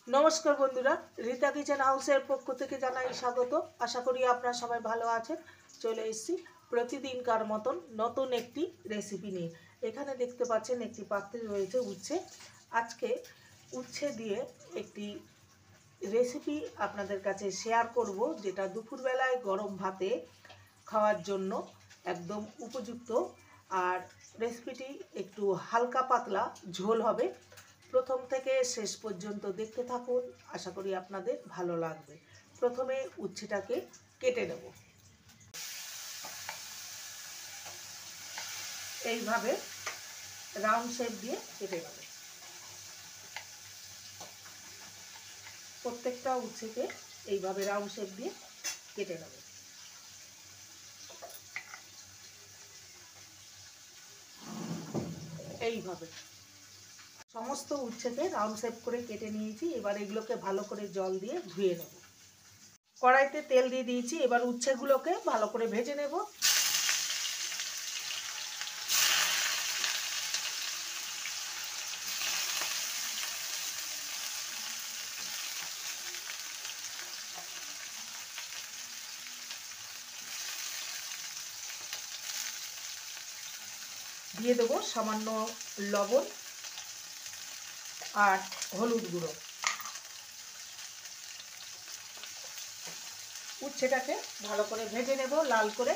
नमस्कार बंधुरा रीता किचेन हाउसের পক্ষ থেকে জানাই স্বাগত। আশা করি আপনারা সবাই ভালো আছেন। চলে এসেছি প্রতিদিনকার মতন নতুন একটি রেসিপি নিয়ে। এখানে দেখতে পাচ্ছেন একটি পাত্রে রয়েছে উচ্ছে। আজকে উচ্ছে দিয়ে একটি রেসিপি আপনাদের কাছে শেয়ার করব, যেটা দুপুরবেলায় গরম ভাতে খাওয়ার জন্য একদম উপযুক্ত। আর রেসিপিটি একটু হালকা পাতলা ঝোল হবে। প্রথম থেকে শেষ পর্যন্ত দেখতে থাকুন, আশা করি আপনাদের ভালো লাগবে। প্রথমে উচ্ছেটাকে কেটে নেব। এইভাবে রাউন্ড শেপ দিয়ে কেটে নেব। প্রত্যেকটা উচ্ছেকে এইভাবে রাউন্ড শেপ দিয়ে কেটে নেব। এইভাবে সমস্ত উচ্ছেকে রাউন্ড শেপ করে কেটে নিয়েছি। এবার এগুলোকে ভালো করে জল দিয়ে ধুয়ে নেব। কড়াইতে তেল দিয়ে দিয়েছি। এবার উচ্ছেগুলোকে ভালো করে ভেজে নেব। দিয়ে দেবো সামান্য লবণ আর হলুদ গুঁড়ো। উচ্ছেটাকে ভালো করে ভেজে নেব লাল করে।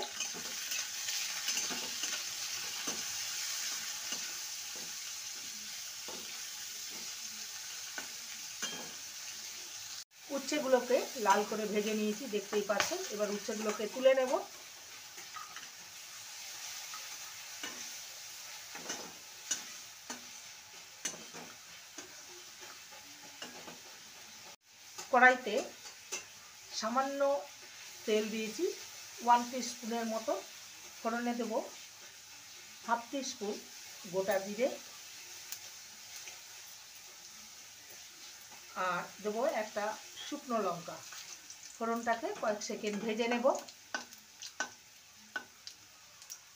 উচ্ছেগুলোকে লাল করে ভেজে নিয়েছি, দেখতেই পাচ্ছেন। এবার উচ্ছেগুলোকে তুলে নেব। কড়াইতে সামান্য তেল দিয়েছি, 1 টিস্পুনের মতো। ফোড়নে দেব হাফ টিস্পুন গোটা জিরে আর দেবো একটা শুকনো লঙ্কা। ফোড়নটাকে কয়েক সেকেন্ড ভেজে নেব।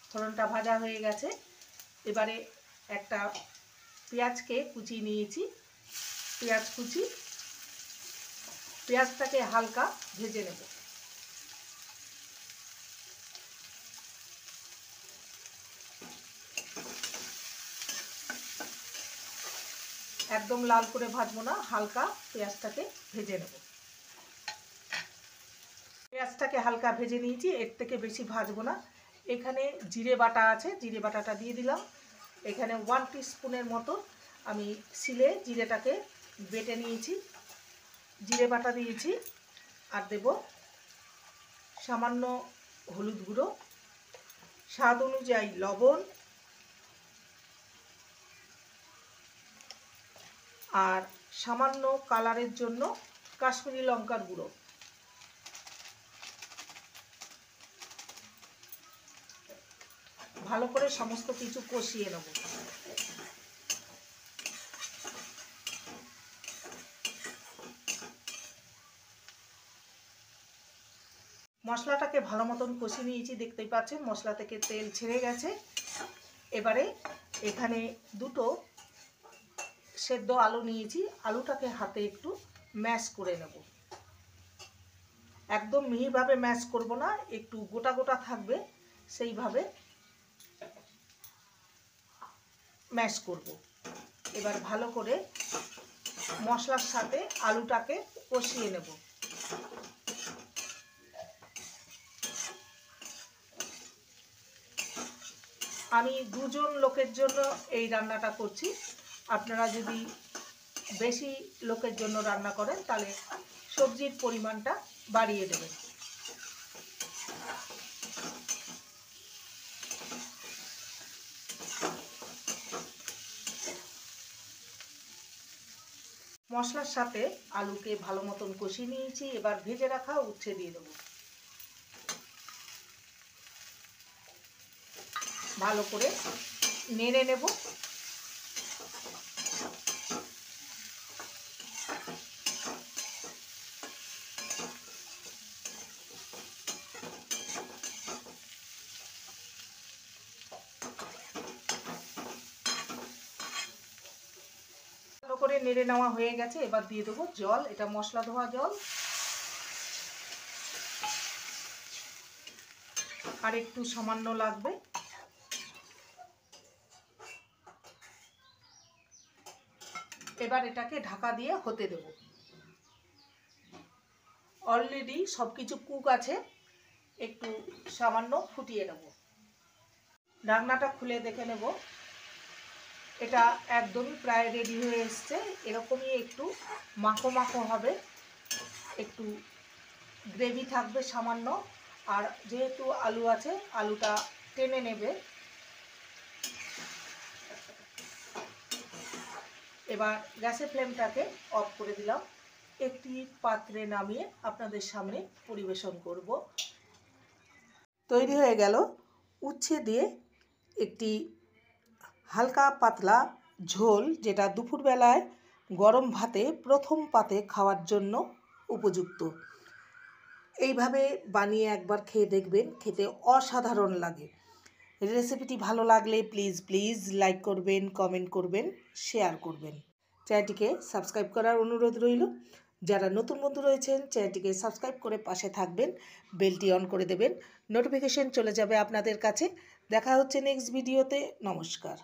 ফোড়নটা ভাজা হয়ে গেছে। এবারে একটা পেঁয়াজকে কুচিয়ে নিয়েছি, পেঁয়াজ কুচি। পেঁয়াজটাকে হালকা ভেজে নেব। একদম লাল করে ভাজবো না, হালকা পেঁয়াজটাকে ভেজে নেব। পেঁয়াজটাকে হালকা ভেজে নিয়েছি, এর থেকে বেশি ভাজবো না। এখানে জিরে বাটা আছে, জিরে বাটাটা দিয়ে দিলাম। এখানে 1 টিস্পুনের মতো আমি শিলে জিরেটাকে বেটে নিয়েছি, জিরে বাটা দিয়েছি। আর দেব সামান্য হলুদ গুঁড়ো, স্বাদ অনুযায়ী লবণ আর সামান্য কালারের জন্য কাশ্মীরি লঙ্কার গুঁড়ো। ভালো করে সমস্ত কিছু কষিয়ে নেব। মশলাটাকে ভালো মতন কষিয়ে নিয়েছি, দেখতেই পাচ্ছেন মশলা থেকে তেল ছেড়ে গেছে। এবারে এখানে দুটো সেদ্ধ আলু নিয়েছি, আলুটাকে হাতে একটু ম্যাশ করে নেব। একদম মিহিভাবে ম্যাশ করব না, একটু গোটা গোটা থাকবে সেইভাবে ম্যাশ করব। এবার ভালো করে মশলার সাথে আলুটাকে কষিয়ে নেব। আমি 2 জন লোকের জন্য এই রান্নাটা করছি। আপনারা যদি বেশি লোকের জন্য রান্না করেন তাহলে সবজির পরিমাণটা বাড়িয়ে দেবেন। মশলার সাথে আলুকে ভালো মতন কষিয়ে নিয়েছি। এবার ভেজে রাখা উচ্ছে দিয়ে দেবো। ভালো করে নেড়ে নেব। ভালো করে করে নেড়ে নেওয়া হয়ে গেছে। এবার দিয়ে দেবো জল, এটা মশলা ধোয়া জল। আর একটু সামান্য লাগবে। এবার এটাকে ঢাকা দিয়ে হতে দেব। অলরেডি সব কিছু কুক আছে, একটু সামান্য ফুটিয়ে নেব। ঢাকনাটা খুলে দেখে নেব। এটা একদমই প্রায় রেডি হয়ে এসছে। এরকমই একটু মাখো মাখো হবে, একটু গ্রেভি থাকবে সামান্য। আর যেহেতু আলু আছে, আলুটা টেনে নেবে। এবার গ্যাসের ফ্লেমটাকে অফ করে দিলাম। একটি পাত্রে নামিয়ে আপনাদের সামনে পরিবেশন করব। তৈরি হয়ে গেল উচ্ছে দিয়ে একটি হালকা পাতলা ঝোল, যেটা দুপুরবেলায় গরম ভাতে প্রথম পাতে খাওয়ার জন্য উপযুক্ত। এইভাবে বানিয়ে একবার খেয়ে দেখবেন, খেতে অসাধারণ লাগে। রেসিপিটি ভালো লাগলে প্লিজ লাইক করবেন, কমেন্ট করবেন, শেয়ার করবেন। চ্যানেলটিকে সাবস্ক্রাইব করার অনুরোধ রইল। যারা নতুন বন্ধু রয়েছেন চ্যানেলটিকে সাবস্ক্রাইব করে পাশে থাকবেন, বেলটি অন করে দেবেন, নোটিফিকেশন চলে যাবে আপনাদের কাছে। দেখা হচ্ছে নেক্সট ভিডিওতে। নমস্কার।